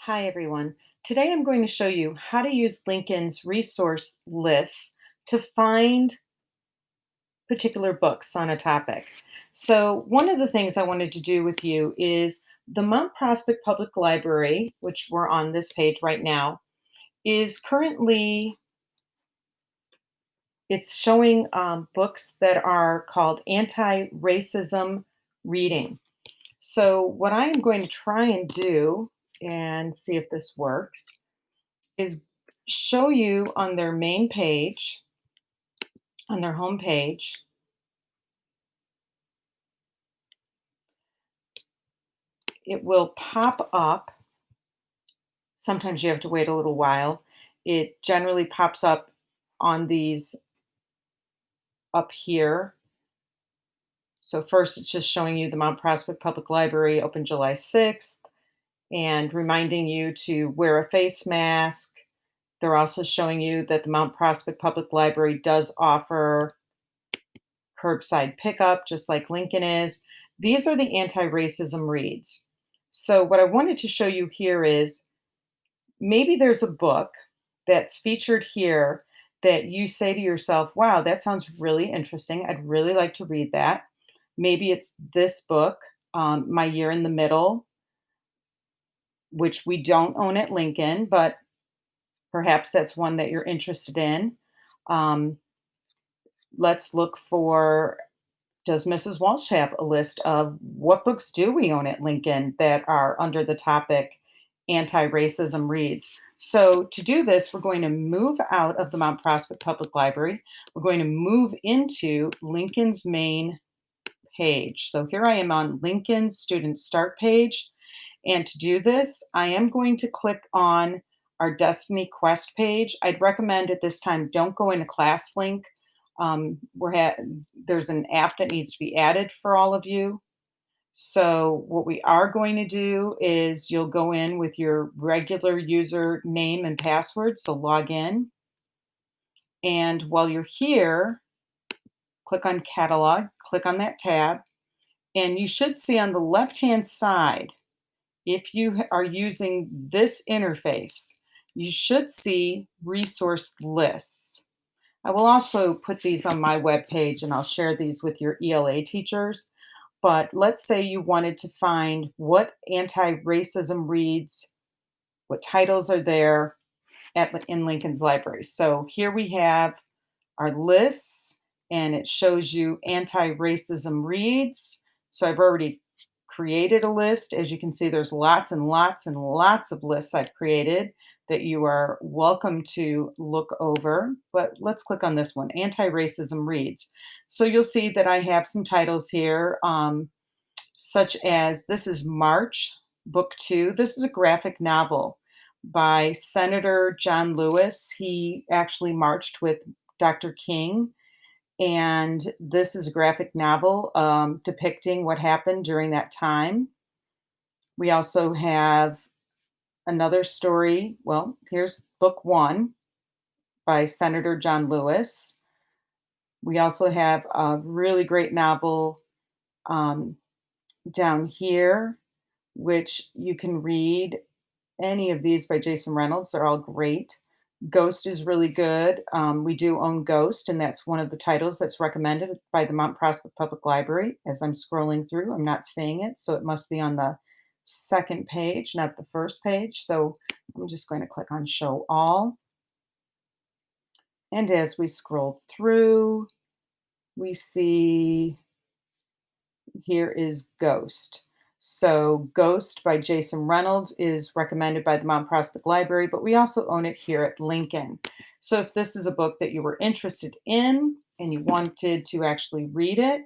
Hi, everyone. Today I'm going to show you how to use Lincoln's resource lists to find particular books on a topic. So, one of the things I wanted to do with you is the Mount Prospect Public Library, which we're on this page right now, is currently it's showing books that are called anti-racism reading. So, what I am going to try and do and see if this works is show you on their main page, on their home page. It will pop up. Sometimes you have to wait a little while. It generally pops up on these up here. So first it's just showing you the Mount Prospect Public Library open July 6th and reminding you to wear a face mask. They're also showing you that the Mount Prospect Public Library does offer curbside pickup, just like Lincoln is. These are the anti-racism reads. So what I wanted to show you here is maybe there's a book that's featured here that you say to yourself, wow, that sounds really interesting. I'd really like to read that. Maybe it's this book, My Year in the Middle, which we don't own at Lincoln, but perhaps that's one that you're interested in. Um, let's look for, does Mrs. Walsh have a list of what books do we own at Lincoln that are under the topic anti-racism reads? So to do this, we're going to move out of the Mount Prospect Public Library. We're going to move into Lincoln's main page. So here I am on Lincoln's Student Start page. And to do this, I am going to click on our Destiny Quest page. I'd recommend at this time, don't go into class link. There's an app that needs to be added for all of you. So what we are going to do is you'll go in with your regular user name and password. So log in. And while you're here, click on catalog, click on that tab, and you should see on the left-hand side, if you are using this interface, you should see resource lists. I will also put these on my webpage and I'll share these with your ELA teachers. But let's say you wanted to find what anti-racism reads, what titles are there in Lincoln's library. So here we have our lists and it shows you anti-racism reads. So I've already created a list. As you can see, there's lots and lots and lots of lists I've created that you are welcome to look over. But let's click on this one, anti-racism reads. So you'll see that I have some titles here, such as this is March, Book 2. This is a graphic novel by Senator John Lewis. He actually marched with Dr. King, and this is a graphic novel depicting what happened during that time. We also have another story. Well, here's book 1 by Senator John Lewis. We also have a really great novel um, down here, which you can read. Any of these by Jason Reynolds, they're all great. Ghost is really good. We do own Ghost, and that's one of the titles that's recommended by the Mount Prospect Public Library. As I'm scrolling through, I'm not seeing it, so it must be on the second page, not the first page. So I'm just going to click on Show All. And as we scroll through, we see here is Ghost. So Ghost by Jason Reynolds is recommended by the Mount Prospect Library, but we also own it here at Lincoln. So if this is a book that you were interested in and you wanted to actually read it,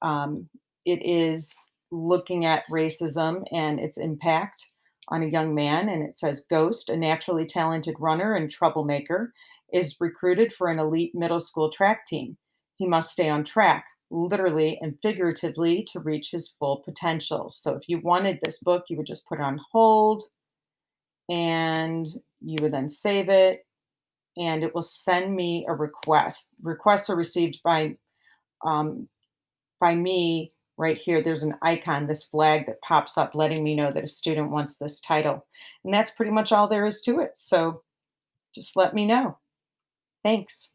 um, it is looking at racism and its impact on a young man. And it says Ghost, a naturally talented runner and troublemaker, is recruited for an elite middle school track team. He must stay on track, literally and figuratively, to reach his full potential. So if you wanted this book, you would just put it on hold and you would then save it and it will send me a request. Requests are received um, by me Right here, there's an icon, this flag that pops up letting me know that a student wants this title. And that's pretty much all there is to it. So just let me know. Thanks.